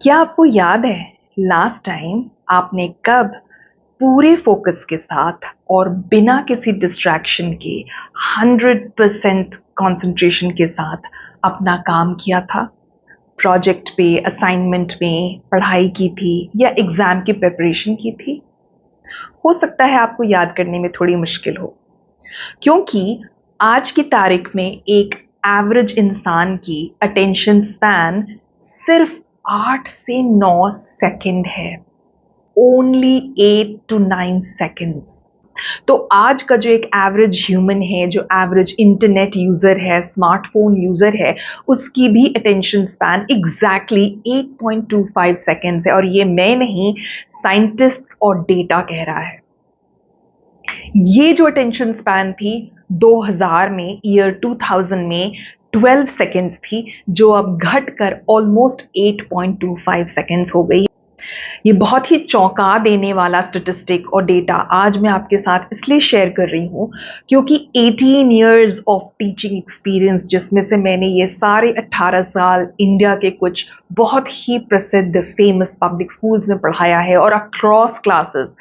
क्या आपको याद है लास्ट टाइम आपने कब पूरे फोकस के साथ और बिना किसी डिस्ट्रैक्शन के 100% कंसंट्रेशन के साथ अपना काम किया था? प्रोजेक्ट पे, असाइनमेंट में पढ़ाई की थी या एग्जाम की प्रिपरेशन की थी? हो सकता है आपको याद करने में थोड़ी मुश्किल हो, क्योंकि आज की तारीख में एक एवरेज इंसान की अटेंशन स्पैन सिर्फ 8 से 9 सेकंड है। Only 8 to 9 seconds. तो आज का जो एक एवरेज ह्यूमन है, जो एवरेज इंटरनेट यूजर है, स्मार्टफोन यूजर है, उसकी भी अटेंशन स्पैन एग्जैक्टली 8.25 सेकंड्स है। और ये मैं नहीं, साइंटिस्ट और डेटा कह रहा है। ये जो अटेंशन स्पैन थी 2000 में, ईयर 2000 में 12 सेकंड्स थी, जो अब घटकर ऑलमोस्ट 8.25 सेकंड्स हो गई। ये बहुत ही चौंका देने वाला स्टैटिस्टिक और डेटा आज मैं आपके साथ इसलिए शेयर कर रही हूँ क्योंकि 18 इयर्स ऑफ टीचिंग एक्सपीरियंस, जिसमें से मैंने ये सारे 18 साल इंडिया के कुछ बहुत ही प्रसिद्ध फेमस पब्लिक स्कूल्स में पढ़ाया है और अक्रॉस क्लासेस,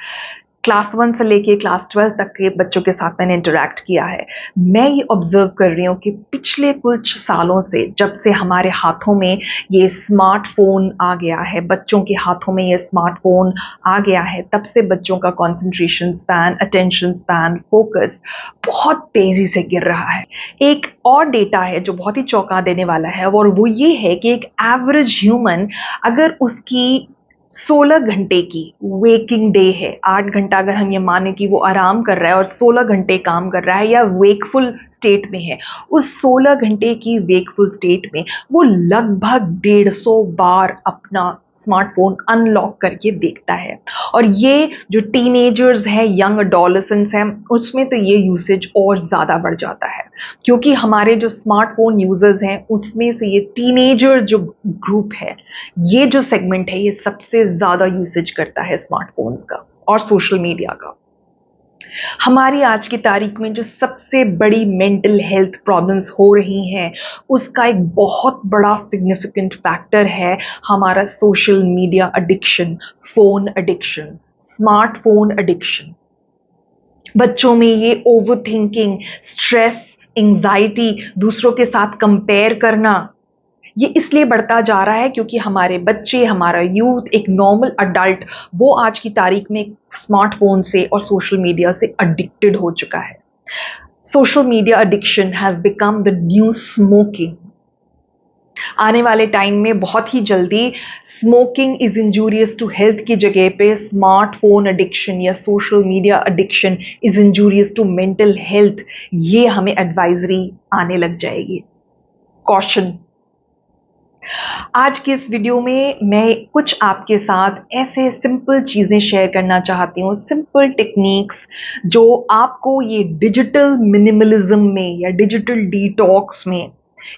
क्लास 1 से लेके क्लास 12 तक के बच्चों के साथ मैंने इंटरेक्ट किया है। मैं ये ऑब्जर्व कर रही हूँ कि पिछले कुछ सालों से, जब से हमारे हाथों में ये स्मार्टफोन आ गया है, बच्चों के हाथों में ये स्मार्टफोन आ गया है, तब से बच्चों का concentration span, attention span, focus बहुत तेजी से गिर रहा है। एक और डेटा है जो बहुत ही चौंका देने वाला है, और वो ये है कि एक एवरेज ह्यूमन, अगर उसकी 16 घंटे की वेकिंग डे है, 8 घंटा अगर हम ये माने कि वो आराम कर रहा है और 16 घंटे काम कर रहा है या वेकफुल स्टेट में है, उस 16 घंटे की वेकफुल स्टेट में वो लगभग 150 बार अपना स्मार्टफोन अनलॉक करके देखता है। और ये जो टीनेजर्स हैं, यंग अडोलेसेंट्स हैं, उसमें तो ये यूसेज और ज़्यादा बढ़ जाता है, क्योंकि हमारे जो स्मार्टफोन यूजर्स हैं उसमें से ये टीनेजर जो ग्रुप है, ये जो सेगमेंट है, ये सबसे ज़्यादा यूसेज करता है स्मार्टफोन्स का और सोशल मीडिया का। हमारी आज की तारीख में जो सबसे बड़ी मेंटल हेल्थ प्रॉब्लम्स हो रही हैं, उसका एक बहुत बड़ा सिग्निफिकेंट फैक्टर है हमारा social media addiction, phone addiction, smartphone addiction. बच्चों में ये ओवर थिंकिंग, स्ट्रेस, एंजाइटी, दूसरों के साथ कंपेयर करना, ये इसलिए बढ़ता जा रहा है क्योंकि हमारे बच्चे, हमारा यूथ, एक नॉर्मल अडल्ट, वो आज की तारीख में स्मार्टफोन से और सोशल मीडिया से एडिक्टेड हो चुका है। Social media addiction has become the new smoking. आने वाले टाइम में बहुत ही जल्दी smoking is injurious to health की जगह पे स्मार्टफोन एडिक्शन या social media addiction is injurious to mental health, ये हमें एडवाइजरी आने लग जाएगी। कॉशन। आज के इस वीडियो में मैं कुछ आपके साथ ऐसे सिंपल चीज़ें शेयर करना चाहती हूँ, सिंपल टेक्निक्स, जो आपको ये डिजिटल मिनिमलिज्म में या डिजिटल डिटॉक्स में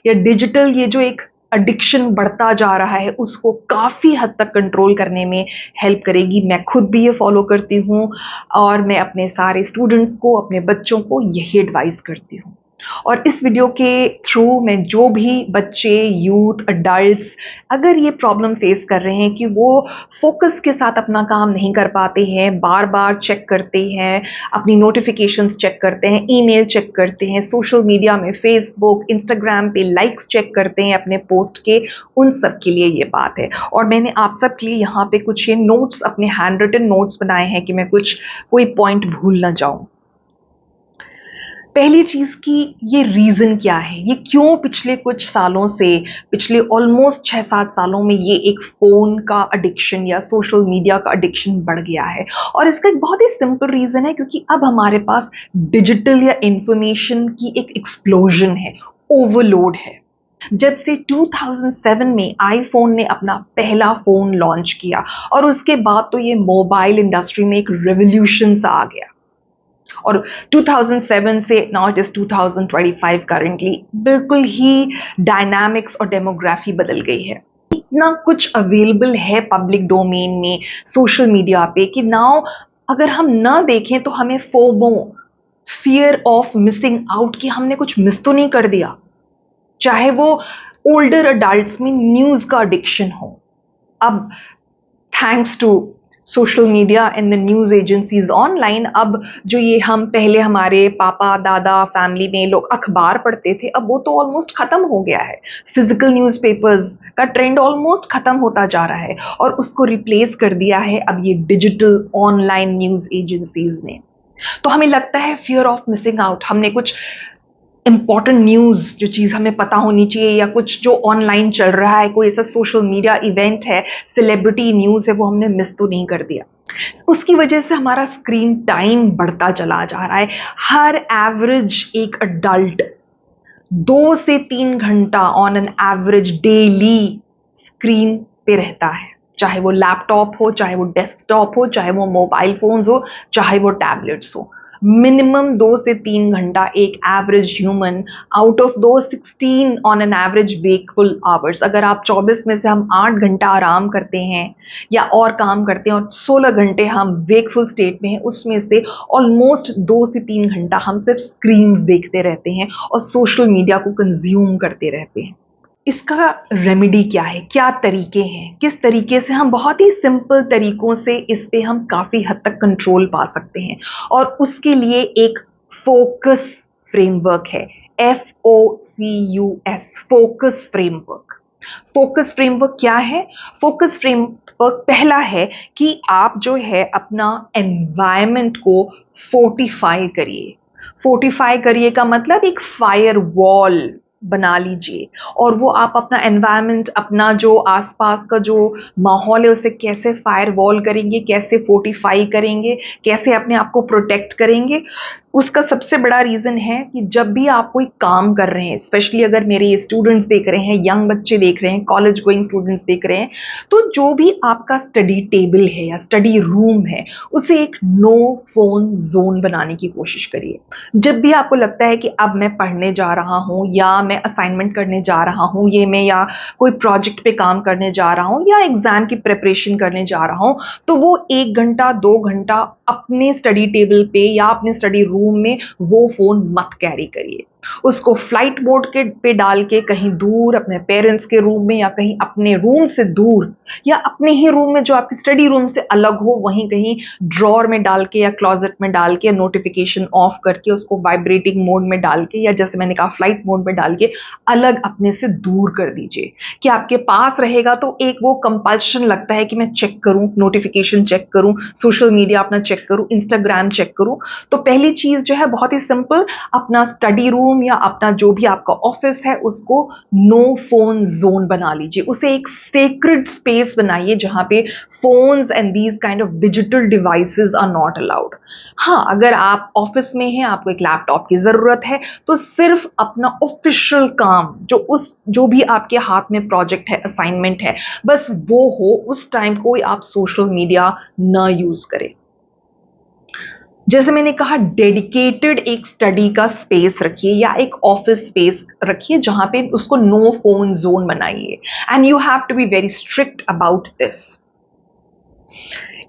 या डिजिटल ये जो एक एडिक्शन बढ़ता जा रहा है, उसको काफ़ी हद तक कंट्रोल करने में हेल्प करेगी। मैं खुद भी ये फॉलो करती हूँ और मैं अपने सारे स्टूडेंट्स को, अपने बच्चों को यही एडवाइस करती हूँ। और इस वीडियो के थ्रू मैं जो भी बच्चे, यूथ, अडल्ट्स अगर ये प्रॉब्लम फेस कर रहे हैं कि वो फोकस के साथ अपना काम नहीं कर पाते हैं, बार बार चेक करते हैं, अपनी नोटिफिकेशंस चेक करते हैं, ईमेल चेक करते हैं, सोशल मीडिया में फेसबुक, इंस्टाग्राम पे लाइक्स चेक करते हैं अपने पोस्ट के, उन सब के लिए ये बात है। और मैंने आप सब के लिए यहाँ पे कुछ ये नोट्स, अपने हैंड रिटन नोट्स बनाए हैं कि मैं कोई पॉइंट भूल ना जाऊं। पहली चीज की ये रीजन क्या है, ये क्यों पिछले कुछ सालों से, पिछले ऑलमोस्ट 6-7 सालों में ये एक फोन का एडिक्शन या सोशल मीडिया का एडिक्शन बढ़ गया है। और इसका एक बहुत ही सिंपल रीजन है, क्योंकि अब हमारे पास डिजिटल या इंफॉर्मेशन की एक एक्सप्लोजन है, ओवरलोड है। जब से 2007 में आईफोन ने अपना पहला फोन लॉन्च किया, और उसके बाद तो ये मोबाइल इंडस्ट्री में एक रेवोल्यूशन सा आ गया। और 2007 से नाउ इट इज 2025 करंटली, बिल्कुल ही डायनामिक्स और डेमोग्राफी बदल गई है। इतना कुछ अवेलेबल है पब्लिक डोमेन में, सोशल मीडिया पे, कि नाउ अगर हम ना देखें तो हमें FOMO, fear of missing out, कि हमने कुछ मिस तो नहीं कर दिया। चाहे वो ओल्डर अडल्ट्स में न्यूज का एडिक्शन हो, अब thanks to social media and the news agencies online, अब जो ये हम पहले हमारे पापा दादा फैमिली में लोग अखबार पढ़ते थे, अब वो तो ऑलमोस्ट ख़त्म हो गया है। फिजिकल न्यूज़पेपर्स का ट्रेंड ऑलमोस्ट ख़त्म होता जा रहा है और उसको रिप्लेस कर दिया है अब ये डिजिटल ऑनलाइन न्यूज़ एजेंसीज ने। तो हमें लगता है फियर ऑफ मिसिंग आउट, हमने कुछ इंपॉर्टेंट न्यूज़ जो चीज़ हमें पता होनी चाहिए या कुछ जो ऑनलाइन चल रहा है, कोई ऐसा सोशल मीडिया इवेंट है, सेलिब्रिटी न्यूज़ है, वो हमने मिस तो नहीं कर दिया। उसकी वजह से हमारा स्क्रीन टाइम बढ़ता चला जा रहा है। हर एवरेज एक अडल्ट 2 से 3 घंटा on an average daily screen पे रहता है, चाहे वो लैपटॉप हो, चाहे वो डेस्कटॉप हो, चाहे वो मोबाइल फोन्स हो, चाहे वो टैबलेट्स हो। मिनिमम 2 से 3 घंटा एक एवरेज ह्यूमन आउट ऑफ दो 16 on an average wakeful hours, अगर आप 24 में से हम 8 घंटा आराम करते हैं या और काम करते हैं और 16 घंटे हम वेकफुल स्टेट में हैं, उसमें से ऑलमोस्ट 2 से 3 घंटा हम सिर्फ स्क्रीन देखते रहते हैं और सोशल मीडिया को कंज्यूम करते रहते हैं। इसका रेमेडी क्या है, क्या तरीके हैं, किस तरीके से हम बहुत ही सिंपल तरीकों से इस पे हम काफ़ी हद तक कंट्रोल पा सकते हैं, और उसके लिए एक फोकस फ्रेमवर्क है, FOCUS, focus framework. Focus framework क्या है? फोकस फ्रेमवर्क पहला है कि आप जो है अपना एनवायरनमेंट को फोर्टिफाई करिए। फोर्टिफाई करिए का मतलब एक फायर वॉल बना लीजिए, और वो आप अपना एनवायरनमेंट, अपना जो आसपास का जो माहौल है उसे कैसे फायर वॉल करेंगे, कैसे फोर्टिफाई करेंगे, कैसे अपने आप को प्रोटेक्ट करेंगे। उसका सबसे बड़ा रीज़न है कि जब भी आप कोई काम कर रहे हैं, स्पेशली अगर मेरे ये स्टूडेंट्स देख रहे हैं, यंग बच्चे देख रहे हैं, कॉलेज गोइंग स्टूडेंट्स देख रहे हैं, तो जो भी आपका स्टडी टेबल है या स्टडी रूम है, उसे एक नो फोन जोन बनाने की कोशिश करिए। जब भी आपको लगता है कि अब मैं पढ़ने जा रहा हूँ या मैं असाइनमेंट करने जा रहा हूँ, ये मैं या कोई प्रोजेक्ट पे काम करने जा रहा हूँ या एग्जाम की प्रिपरेशन करने जा रहा हूँ, तो वो 1 घंटा 2 घंटा अपने स्टडी टेबल पे या अपने स्टडी रूम में वो फोन मत कैरी करिए। उसको फ्लाइट मोड के पे डाल के कहीं दूर अपने पेरेंट्स के रूम में या कहीं अपने रूम से दूर या अपने ही रूम में जो आपकी स्टडी रूम से अलग हो, वहीं कहीं ड्रॉर में डाल के या क्लोजेट में डाल के, नोटिफिकेशन ऑफ करके, उसको वाइब्रेटिंग मोड में डाल के, या जैसे मैंने कहा फ्लाइट मोड में डाल के अलग अपने से दूर कर दीजिए। कि आपके पास रहेगा तो एक वो कंपल्शन लगता है कि मैं चेक करूं, नोटिफिकेशन चेक करूं, सोशल मीडिया अपना चेक करूं, इंस्टाग्राम चेक करूं। तो पहली चीज जो है बहुत ही सिंपल, अपना स्टडी रूम या अपना जो भी आपका ऑफिस है उसको नो फोन जोन बना लीजिए। उसे एक सेक्रेड स्पेस बनाइए जहां पे phones and these kind of digital devices are not allowed. हाँ, अगर आप ऑफिस में हैं, आपको एक लैपटॉप की जरूरत है, तो सिर्फ अपना ऑफिशियल काम जो भी आपके हाथ में प्रोजेक्ट है, असाइनमेंट है, बस वो हो, उस टाइम कोई आप सोशल मीडिया ना यूज करें। जैसे मैंने कहा, डेडिकेटेड एक स्टडी का स्पेस रखिए या एक ऑफिस स्पेस रखिए जहां पे उसको नो फोन जोन बनाइए, and you have to be very strict about this.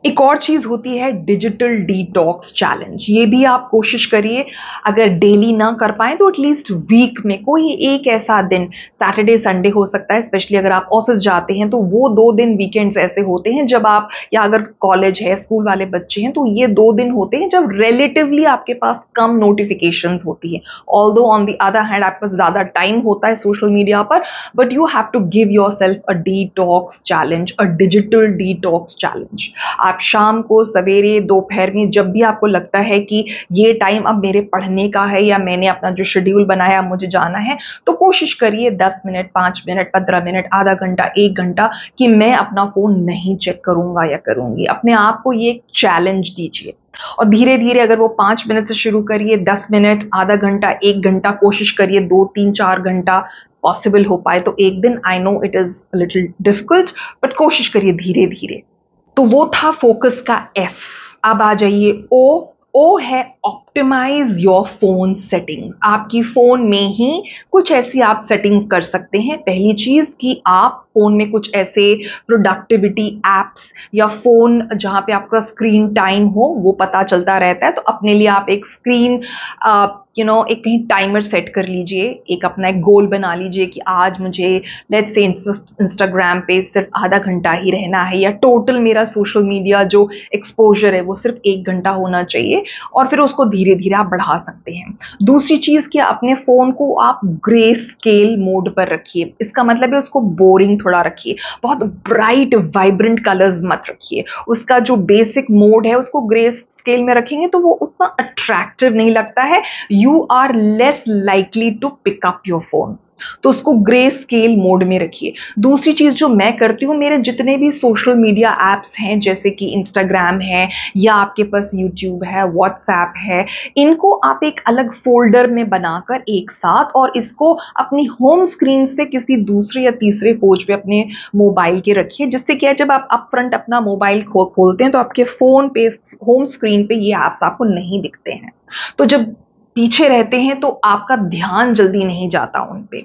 एक और चीज होती है डिजिटल डिटॉक्स चैलेंज। ये भी आप कोशिश करिए, अगर डेली ना कर पाए तो एटलीस्ट वीक में कोई एक ऐसा दिन, सैटरडे संडे हो सकता है, स्पेशली अगर आप ऑफिस जाते हैं तो वो 2 दिन वीकेंड्स ऐसे होते हैं जब आप, या अगर कॉलेज है, स्कूल वाले बच्चे हैं, तो ये 2 दिन होते हैं जब रिलेटिवली आपके पास कम नोटिफिकेशंस होती है। Although on the other hand आपके पास ज्यादा टाइम होता है सोशल मीडिया पर, but you have to give yourself a detox challenge, a digital detox challenge. आप शाम को, सवेरे, दोपहर में, जब भी आपको लगता है कि ये टाइम अब मेरे पढ़ने का है या मैंने अपना जो शेड्यूल बनाया मुझे जाना है, तो कोशिश करिए 10 मिनट, 5 मिनट, 15 मिनट, आधा घंटा, 1 घंटा कि मैं अपना फोन नहीं चेक करूंगा या करूंगी। अपने आप को ये चैलेंज दीजिए, और धीरे धीरे अगर वो 5 मिनट से शुरू करिए, 10 मिनट, आधा घंटा, 1 घंटा, कोशिश करिए 2 3 4 घंटा पॉसिबल हो पाए तो एक दिन। I know it is little difficult, but कोशिश करिए धीरे धीरे। तो वो था फोकस का एफ। अब आ जाइए ओ। ओ है ऑप्टिमाइज योर फोन सेटिंग्स। आपकी फोन में ही कुछ ऐसी आप सेटिंग्स कर सकते हैं। पहली चीज कि आप फोन में कुछ ऐसे प्रोडक्टिविटी एप्स या फोन जहां पे आपका स्क्रीन टाइम हो वो पता चलता रहता है, तो अपने लिए आप एक स्क्रीन एक कहीं टाइमर सेट कर लीजिए, एक अपना एक गोल बना लीजिए कि आज मुझे लेट्स से इंस्टाग्राम पे सिर्फ आधा घंटा ही रहना है, या टोटल मेरा सोशल मीडिया जो एक्सपोजर है वो सिर्फ 1 घंटा होना चाहिए, और फिर उसको धीरे धीरे आप बढ़ा सकते हैं। दूसरी चीज कि अपने फोन को आप ग्रे स्केल मोड पर रखिए। इसका मतलब है उसको बोरिंग थोड़ा रखिए, बहुत ब्राइट वाइब्रेंट कलर्स मत रखिए। उसका जो बेसिक मोड है उसको ग्रे स्केल में रखेंगे तो वो उतना अट्रैक्टिव नहीं लगता है। You are less likely to pick up your phone. तो उसको ग्रे स्केल मोड में रखिए। दूसरी चीज जो मैं करती हूँ, मेरे जितने भी सोशल मीडिया एप्स हैं जैसे कि इंस्टाग्राम है या आपके पास यूट्यूब है, व्हाट्सएप है, इनको आप एक अलग फोल्डर में बनाकर एक साथ, और इसको अपनी होम स्क्रीन से किसी दूसरे या तीसरे पेज पे अपने मोबाइल के रखिए, जिससे क्या है जब आप अप फ्रंट अपना मोबाइल खोलते हैं तो आपके फोन पे होम स्क्रीन पे ये एप्स आपको नहीं दिखते हैं। तो जब पीछे रहते हैं तो आपका ध्यान जल्दी नहीं जाता उन पे।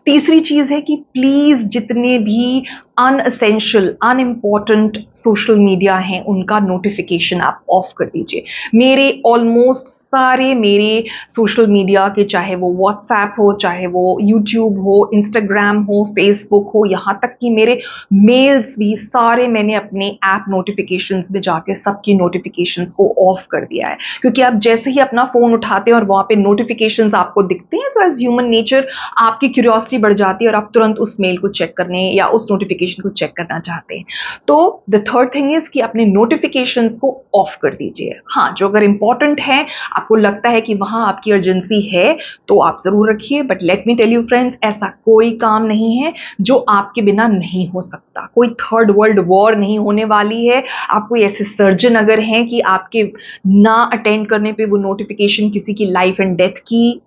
तीसरी चीज है कि प्लीज जितने भी अनएसेंशियल अनइम्पॉर्टेंट सोशल मीडिया हैं उनका नोटिफिकेशन आप ऑफ कर दीजिए। मेरे ऑलमोस्ट सारे मेरे सोशल मीडिया के, चाहे वो व्हाट्सएप हो, चाहे वो यूट्यूब हो, इंस्टाग्राम हो, फेसबुक हो, यहाँ तक कि मेरे मेल्स भी सारे मैंने अपने ऐप नोटिफिकेशंस में जाके सबकी नोटिफिकेशंस को ऑफ कर दिया है। क्योंकि आप जैसे ही अपना फोन उठाते हैं और वहां पे नोटिफिकेशंस आपको दिखते हैं तो एज ह्यूमन नेचर आपकी क्यूरियोसिटी बढ़ जाती है और आप तुरंत उस मेल को चेक करने या उस नोटिफिकेशन को चेक करना चाहते हैं। तो द थर्ड थिंग इज कि अपने नोटिफिकेशंस को ऑफ कर दीजिए। हाँ, जो अगर इंपॉर्टेंट है, आपको लगता है कि वहां आपकी अर्जेंसी है, तो आप जरूर रखिए। But let me tell you friends, ऐसा कोई काम नहीं है जो आपके बिना नहीं हो सकता। कोई थर्ड वर्ल्ड वॉर नहीं होने वाली है। आप कोई ऐसे सर्जन अगर हैं कि आपके ना अटेंड करने पे वो नोटिफिकेशन किसी की लाइफ एंड डेथ की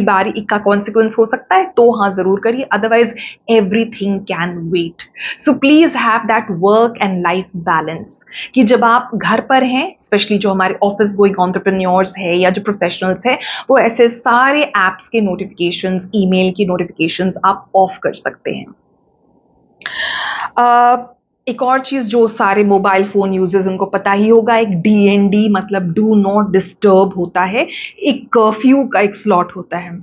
बारी का कॉन्सिक्वेंस हो सकता है, तो हाँ जरूर करिए, otherwise everything can wait. So please have that work and life balance, कि जब आप घर पर हैं, स्पेशली जो हमारे ऑफिस गोइंग एंटरप्रेन्योर्स है या जो प्रोफेशनल्स है, वो ऐसे सारे एप्स के नोटिफिकेशंस, ईमेल की नोटिफिकेशंस आप ऑफ कर सकते हैं। एक और चीज जो सारे मोबाइल फोन यूजर्स उनको पता ही होगा, एक DND मतलब डू नॉट डिस्टर्ब होता है। एक कर्फ्यू का एक स्लॉट होता है।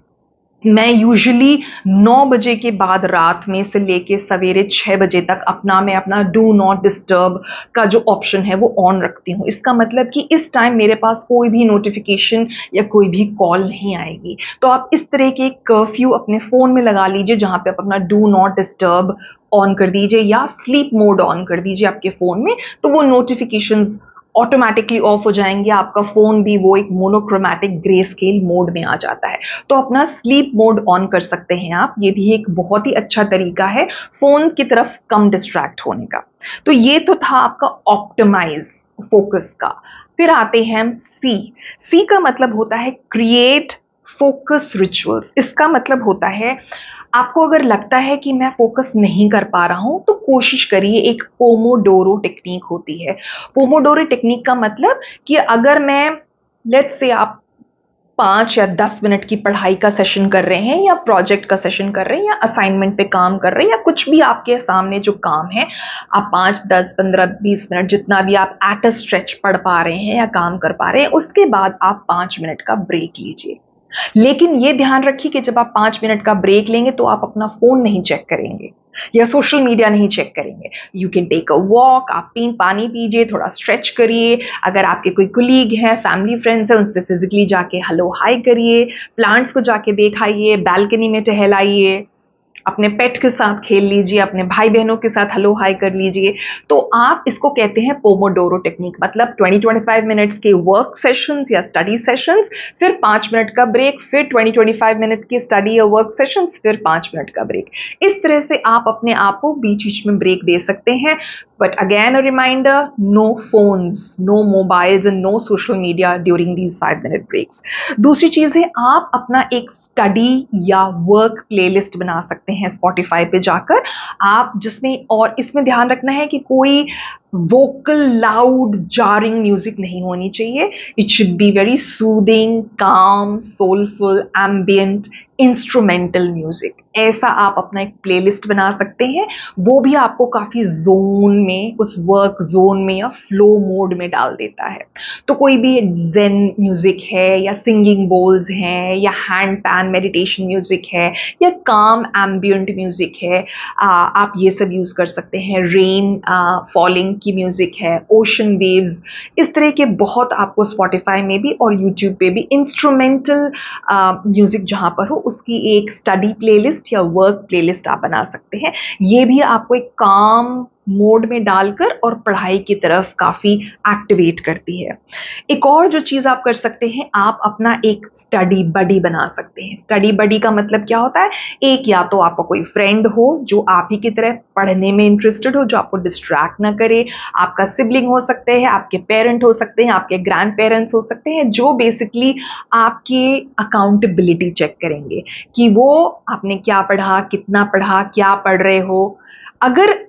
मैं यूजुअली 9 बजे के बाद रात में से लेके सवेरे 6 बजे तक मैं अपना डू नॉट डिस्टर्ब का जो ऑप्शन है वो ऑन रखती हूँ। इसका मतलब कि इस टाइम मेरे पास कोई भी नोटिफिकेशन या कोई भी कॉल नहीं आएगी। तो आप इस तरह के कर्फ्यू अपने फ़ोन में लगा लीजिए, जहाँ पे आप अपना डू नॉट डिस्टर्ब ऑन कर दीजिए या स्लीप मोड ऑन कर दीजिए आपके फ़ोन में, तो वो नोटिफिकेशंस ऑटोमेटिकली ऑफ हो जाएंगे। आपका फोन भी वो एक मोनोक्रोमैटिक ग्रे स्केल मोड में आ जाता है। तो अपना स्लीप मोड ऑन कर सकते हैं आप। ये भी एक बहुत ही अच्छा तरीका है फोन की तरफ कम डिस्ट्रैक्ट होने का। तो ये तो था आपका ऑप्टिमाइज फोकस का। फिर आते हैं हम सी का मतलब होता है क्रिएट फोकस रिचुअल्स। इसका मतलब होता है, आपको अगर लगता है कि मैं फोकस नहीं कर पा रहा हूं तो कोशिश करिए। एक पोमोडोरो टेक्निक होती है। पोमोडोरो टेक्निक का मतलब कि अगर मैं, लेट्स से आप 5 या 10 मिनट की पढ़ाई का सेशन कर रहे हैं, या प्रोजेक्ट का सेशन कर रहे हैं, या असाइनमेंट पे काम कर रहे हैं, या कुछ भी आपके सामने जो काम है, आप 5, 10, 15, 20 मिनट जितना भी आप एट अ स्ट्रेच पढ़ पा रहे हैं या काम कर पा रहे हैं, उसके बाद आप 5 मिनट का ब्रेक लीजिए। लेकिन यह ध्यान रखिए कि जब आप 5 मिनट का ब्रेक लेंगे तो आप अपना फोन नहीं चेक करेंगे या सोशल मीडिया नहीं चेक करेंगे। You can take a walk, आप पानी पीजिए, थोड़ा स्ट्रेच करिए। अगर आपके कोई कुलीग हैं, फैमिली फ्रेंड्स हैं, उनसे फिजिकली जाके हेलो हाय करिए, प्लांट्स को जाके देखाइए, बालकनी में टहलाइए, अपने पेट के साथ खेल लीजिए, अपने भाई बहनों के साथ हेलो हाय कर लीजिए। तो आप इसको कहते हैं पोमोडोरो टेक्निक। मतलब 20-25 मिनट्स के वर्क सेशंस या स्टडी सेशंस, फिर 5 मिनट का ब्रेक, फिर 20-25 मिनट की स्टडी या वर्क सेशंस, फिर 5 मिनट का ब्रेक। इस तरह से आप अपने आप को बीच बीच में ब्रेक दे सकते हैं। But again a reminder, no phones, no mobiles and no social media during these 5 minute breaks. दूसरी चीज है, आप अपना एक स्टडी या वर्क प्लेलिस्ट बना सकते हैं स्पॉटिफाई पे जाकर, आप जिसमें, और इसमें ध्यान रखना है कि कोई वोकल लाउड जारिंग म्यूजिक नहीं होनी चाहिए. It should be very soothing, काम, सोलफुल, एम्बियंट, इंस्ट्रूमेंटल म्यूजिक. ऐसा आप अपना एक प्लेलिस्ट बना सकते हैं. वो भी आपको काफी जोन में, उस वर्क जोन में या फ्लो मोड में डाल देता है. तो कोई भी जेन म्यूजिक है या सिंगिंग बोल्स हैं या हैंड पैन मेडिटेशन म्यूजिक है या काम एम्बियंट म्यूजिक है, आप ये सब यूज कर सकते हैं. रेन फॉलिंग की म्यूजिक है, ओशन वेव्स, इस तरह के बहुत आपको स्पॉटिफाई में भी और यूट्यूब पे भी इंस्ट्रूमेंटल म्यूजिक जहां पर हो उसकी एक स्टडी प्लेलिस्ट या वर्क प्लेलिस्ट आप बना सकते हैं. ये भी आपको एक काम मोड में डालकर और पढ़ाई की तरफ काफी एक्टिवेट करती है. एक और जो चीज आप कर सकते हैं, आप अपना एक स्टडी बडी बना सकते हैं. स्टडी बडी का मतलब क्या होता है? एक या तो आपका कोई फ्रेंड हो जो आप ही की तरह पढ़ने में इंटरेस्टेड हो, जो आपको डिस्ट्रैक्ट ना करे. आपका सिबलिंग हो सकते हैं, आपके पेरेंट हो सकते हैं, आपके ग्रैंड पेरेंट्स हो सकते हैं, जो बेसिकली आपकी अकाउंटेबिलिटी चेक करेंगे कि वो आपने क्या पढ़ा, कितना पढ़ा, क्या पढ़ रहे हो. अगर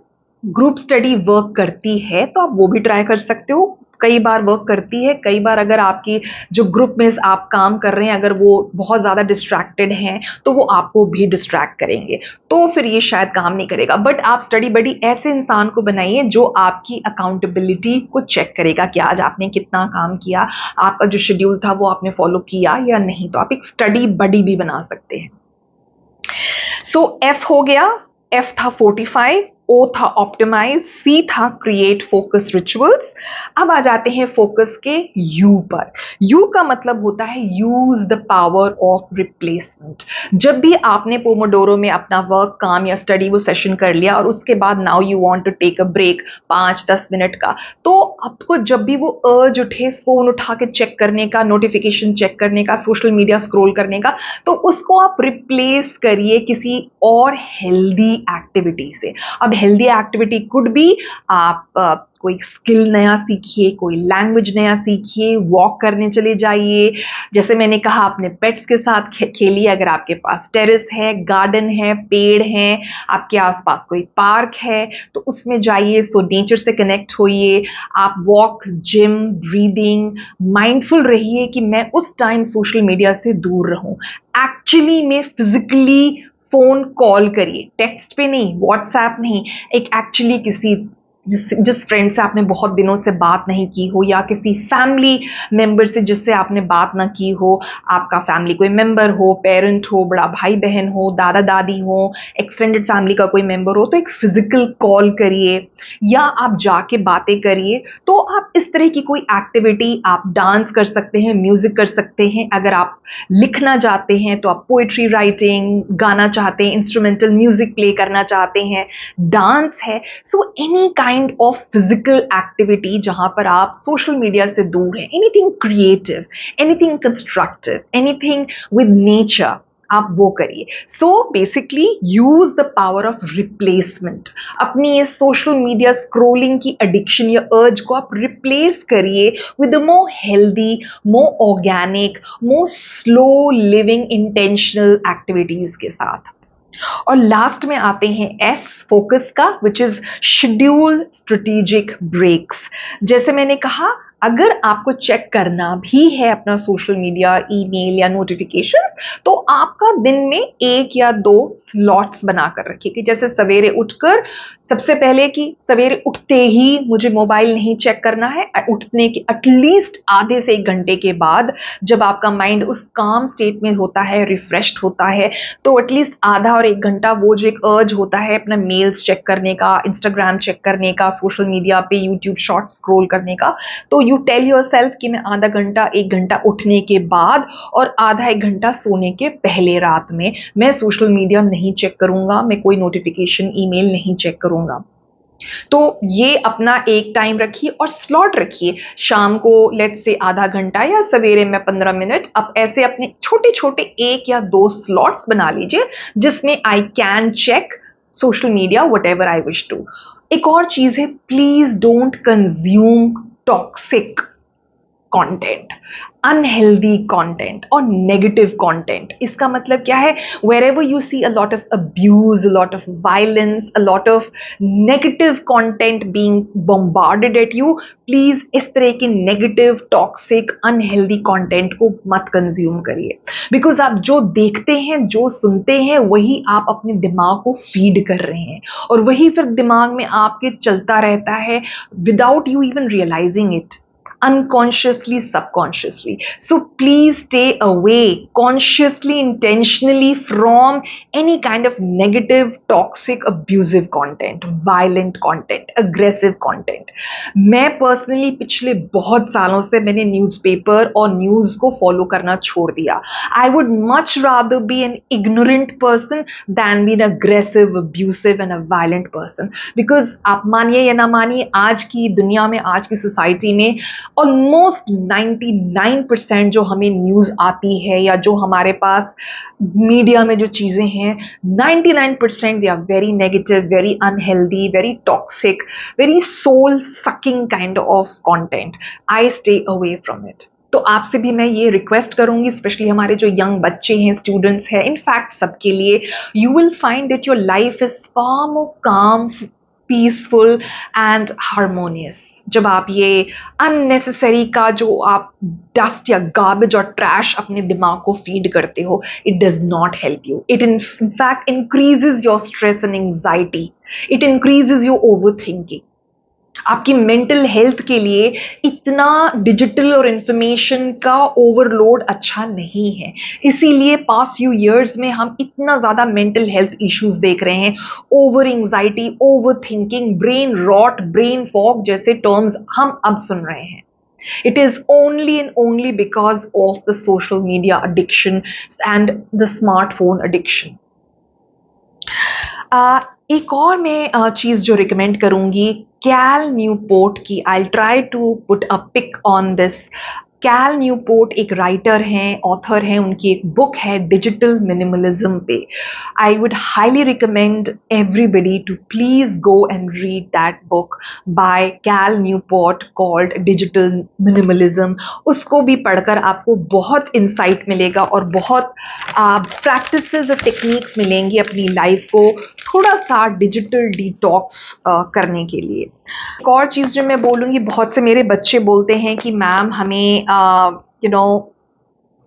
ग्रुप स्टडी वर्क करती है तो आप वो भी ट्राई कर सकते हो. कई बार वर्क करती है, कई बार अगर आपकी जो ग्रुप में आप काम कर रहे हैं अगर वो बहुत ज़्यादा डिस्ट्रैक्टेड हैं तो वो आपको भी डिस्ट्रैक्ट करेंगे, तो फिर ये शायद काम नहीं करेगा. बट आप स्टडी बडी ऐसे इंसान को बनाइए जो आपकी अकाउंटेबिलिटी को चेक करेगा कि आज आपने कितना काम किया, आपका जो शेड्यूल था वो आपने फॉलो किया या नहीं. तो आप एक स्टडी बडी भी बना सकते हैं. सो एफ हो गया. एफ था फोर्टिफाई, ओ था ऑप्टिमाइज, सी था क्रिएट फोकस रिचुअल्स. अब आ जाते हैं फोकस के यू पर. यू का मतलब होता है use the power of replacement. जब भी आपने पोमोडोरो में अपना वर्क, काम या स्टडी वो सेशन कर लिया और उसके बाद now you want to take a break 5-10 minute का, तो आपको जब भी वो अर्ज उठे फोन उठा के चेक करने का, नोटिफिकेशन चेक करने का, सोशल मीडिया स्क्रॉल करने का, तो उसको आप रिप्लेस करिए किसी और हेल्दी एक्टिविटी से. अब हेल्दी एक्टिविटी कुड बी आप कोई स्किल नया सीखिए, कोई लैंग्वेज नया सीखिए, वॉक करने चले जाइए. जैसे मैंने कहा अपने पेट्स के साथ खेलिए. अगर आपके पास टेरेस है, गार्डन है, पेड़ हैं, आपके आसपास कोई पार्क है तो उसमें जाइए. सो नेचर से कनेक्ट होइए. आप वॉक, जिम, ब्रीदिंग, माइंडफुल रहिए कि मैं उस टाइम सोशल मीडिया से दूर रहूं. एक्चुअली में फिजिकली फोन कॉल करिए, टेक्स्ट पे नहीं, व्हाट्सएप नहीं. एक एक्चुअली किसी जिस फ्रेंड से आपने बहुत दिनों से बात नहीं की हो या किसी फैमिली मेंबर से जिससे आपने बात ना की हो, आपका फैमिली कोई मेंबर हो, पेरेंट हो, बड़ा भाई बहन हो, दादा दादी हो, एक्सटेंडेड फैमिली का कोई मेंबर हो, तो एक फिजिकल कॉल करिए या आप जाके बातें करिए. तो आप इस तरह की कोई एक्टिविटी, आप डांस कर सकते हैं, म्यूजिक कर सकते हैं. अगर आप लिखना चाहते हैं तो आप पोएट्री राइटिंग, गाना चाहते हैं, इंस्ट्रूमेंटल म्यूजिक प्ले करना चाहते हैं, डांस है. So any kind of physical activity जहां पर आप सोशल मीडिया से दूर हैं, anything creative, anything constructive, anything with nature, आप वो करिए. So basically use the power of replacement. अपनी ये सोशल मीडिया स्क्रोलिंग की एडिक्शन या अर्ज को आप रिप्लेस करिए with more healthy, more organic, more slow living intentional activities के साथ. और लास्ट में आते हैं एस फोकस का, which is schedule strategic breaks. जैसे मैंने कहा, अगर आपको चेक करना भी है अपना सोशल मीडिया, ईमेल या नोटिफिकेशंस, तो आपका दिन में 1 या 2 स्लॉट्स बनाकर रखिए. कि जैसे सवेरे उठकर सबसे पहले कि सवेरे उठते ही मुझे मोबाइल नहीं चेक करना है. उठने के एटलीस्ट आधे से 1 घंटे के बाद जब आपका माइंड उस काम स्टेट में होता है, रिफ्रेश्ड होता है, तो एटलीस्ट आधा और 1 घंटा वो जो एक अर्ज होता है अपना मेल्स चेक करने का, इंस्टाग्राम चेक करने का, सोशल मीडिया पे यूट्यूब शॉर्ट्स स्क्रॉल करने का, तो यू टेल योरसेल्फ कि मैं आधा घंटा 1 घंटा उठने के बाद और आधा 1 घंटा सोने के पहले रात में मैं सोशल मीडिया नहीं चेक करूंगा, मैं कोई नोटिफिकेशन, ईमेल नहीं चेक करूंगा. तो ये अपना एक टाइम रखिए और स्लॉट रखिए. शाम को लेट्स से आधा घंटा या सवेरे में 15 मिनट. अब ऐसे अपने छोटे छोटे 1 या 2 स्लॉट्स बना लीजिए जिसमें I can check social media whatever I wish to. एक और चीज है, please don't consume toxic content, unhealthy content और नेगेटिव कंटेंट। इसका मतलब क्या है? wherever you see a lot of abuse, a lot of violence, a lot of negative content being bombarded at you, please इस तरह के नेगेटिव टॉक्सिक अनहेल्दी कंटेंट को मत कंज्यूम करिए। बिकॉज आप जो देखते हैं, जो सुनते हैं, वही आप अपने दिमाग को फीड कर रहे हैं और वही फिर दिमाग में आपके चलता रहता है without you even realizing it, unconsciously, subconsciously. So please stay away consciously, intentionally from any kind of negative, toxic, abusive content, violent content, aggressive content. मैं पर्सनली पिछले बहुत सालों से मैंने न्यूज़पेपर और न्यूज़ को फॉलो करना छोड़ दिया। I would much rather be an ignorant person than be an aggressive, abusive and a violent person. Because आप मानिए या ना मानिए, आज की दुनिया में, आज की सोसाइटी में ऑलमोस्ट 99% जो हमें न्यूज़ आती है या जो हमारे पास मीडिया में जो चीज़ें हैं, 99% they are very negative, very unhealthy, very toxic, very soul sucking kind of content. I stay away from it. तो आपसे भी मैं ये रिक्वेस्ट करूंगी, स्पेशली हमारे जो यंग बच्चे हैं, स्टूडेंट्स हैं, इनफैक्ट सबके लिए, you will find that your life is far more calm, peaceful and harmonious जब आप ये अननेसेसरी का जो आप डस्ट या गार्बेज और ट्रैश अपने दिमाग को फीड करते हो, it does not help you. It in fact increases your stress and anxiety, it increases your over thinking. आपकी मेंटल हेल्थ के लिए इतना डिजिटल और इंफॉर्मेशन का ओवरलोड अच्छा नहीं है। इसीलिए पास्ट फ्यू इयर्स में हम इतना ज़्यादा मेंटल हेल्थ इश्यूज देख रहे हैं। Over anxiety, over thinking, brain rot, brain fog जैसे टर्म्स हम अब सुन रहे हैं। It is only and only because of the social media addiction and the smartphone addiction. एक और मैं चीज़ जो रिकमेंड करूंगी, कैल न्यूपोर्ट की। I try to put a pic on this. Cal Newport एक राइटर हैं, ऑथर हैं, उनकी एक बुक है डिजिटल मिनिमलिज्म पे। I would highly recommend everybody to please go and read that book by Cal Newport called digital minimalism. उसको भी पढ़कर आपको बहुत इंसाइट मिलेगा और बहुत प्रैक्टिसेस और टेक्निक्स मिलेंगी अपनी लाइफ को थोड़ा सा डिजिटल डिटॉक्स करने के लिए। एक और चीज़ जो मैं बोलूँगी, बहुत से मेरे बच्चे बोलते हैं कि मैम हमें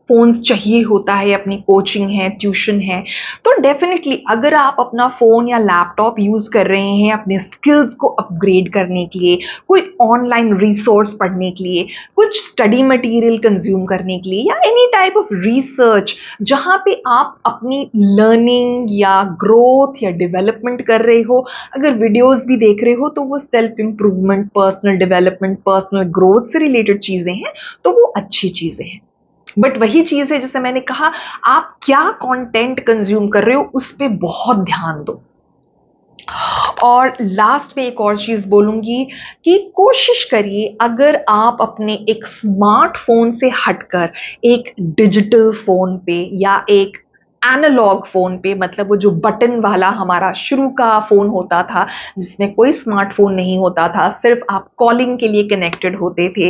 फ़ोन्स चाहिए होता है, अपनी कोचिंग है, ट्यूशन है। तो डेफिनेटली अगर आप अपना फ़ोन या लैपटॉप यूज़ कर रहे हैं अपने स्किल्स को अपग्रेड करने के लिए, कोई ऑनलाइन रिसोर्स पढ़ने के लिए, कुछ स्टडी मटेरियल कंज्यूम करने के लिए, या एनी टाइप ऑफ रिसर्च जहाँ पे आप अपनी लर्निंग या ग्रोथ या डेवलपमेंट कर रहे हो, अगर वीडियोस भी देख रहे हो तो वो self improvement, personal development, personal growth से रिलेटेड चीज़ें हैं, तो वो अच्छी चीज़ें हैं। बट वही चीज़ है, जैसे मैंने कहा, आप क्या कंटेंट कंज्यूम कर रहे हो उस पर बहुत ध्यान दो। और लास्ट में एक और चीज़ बोलूँगी कि कोशिश करिए, अगर आप अपने एक स्मार्टफोन से हटकर एक डिजिटल फ़ोन पे या एक एनालॉग फ़ोन पे, मतलब वो जो बटन वाला हमारा शुरू का फ़ोन होता था जिसमें कोई स्मार्टफोन नहीं होता था, सिर्फ आप कॉलिंग के लिए कनेक्टेड होते थे,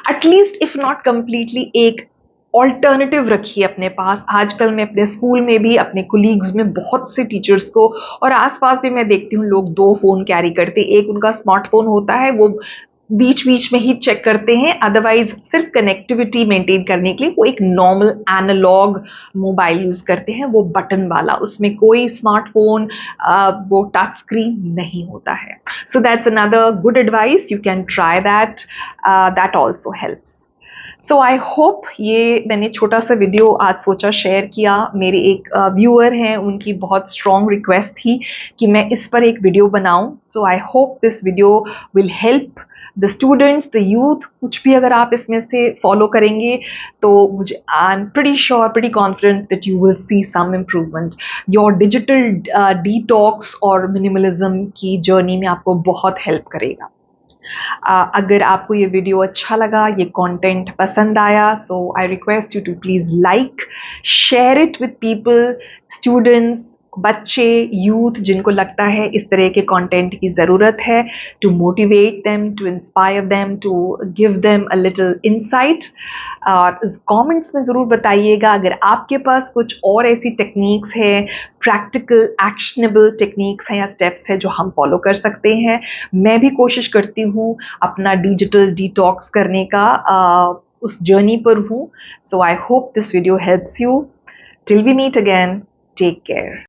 एटलीस्ट इफ़ नॉट कंप्लीटली एक ऑल्टरनेटिव रखिए अपने पास। आजकल मैं अपने स्कूल में भी, अपने कोलीग्स में बहुत से टीचर्स को और आसपास भी मैं देखती हूँ, लोग 2 फ़ोन कैरी करते। एक उनका स्मार्टफोन होता है, वो बीच बीच में ही चेक करते हैं, अदरवाइज सिर्फ कनेक्टिविटी मेंटेन करने के लिए वो एक नॉर्मल एनालॉग मोबाइल यूज़ करते हैं, वो बटन वाला, उसमें कोई स्मार्टफोन, वो टच स्क्रीन नहीं होता है। So that's another good advice, you can try that, that also helps. So I hope ये मैंने छोटा सा वीडियो आज सोचा शेयर किया। मेरे एक व्यूअर हैं, उनकी बहुत स्ट्रॉन्ग रिक्वेस्ट थी कि मैं इस पर एक वीडियो बनाऊं। So I hope this video will help the students, the youth. कुछ भी अगर आप इसमें से फॉलो करेंगे तो मुझे, I am pretty sure, pretty confident that you will see some improvement. Your digital detox और मिनिमलिज्म की जर्नी में आपको बहुत हेल्प करेगा। अगर आपको ये वीडियो अच्छा लगा, ये कंटेंट पसंद आया, so I request you to please like, share it with people, students, बच्चे, यूथ जिनको लगता है इस तरह के कंटेंट की ज़रूरत है, to motivate them, to inspire them, to give them a little insight. और कमेंट्स में ज़रूर बताइएगा अगर आपके पास कुछ और ऐसी टेक्निक्स है, प्रैक्टिकल एक्शनेबल टेक्निक्स हैं या स्टेप्स हैं जो हम फॉलो कर सकते हैं। मैं भी कोशिश करती हूँ अपना डिजिटल डिटॉक्स करने का, उस जर्नी पर हूँ। So I hope this video helps you. Till we meet again, take care.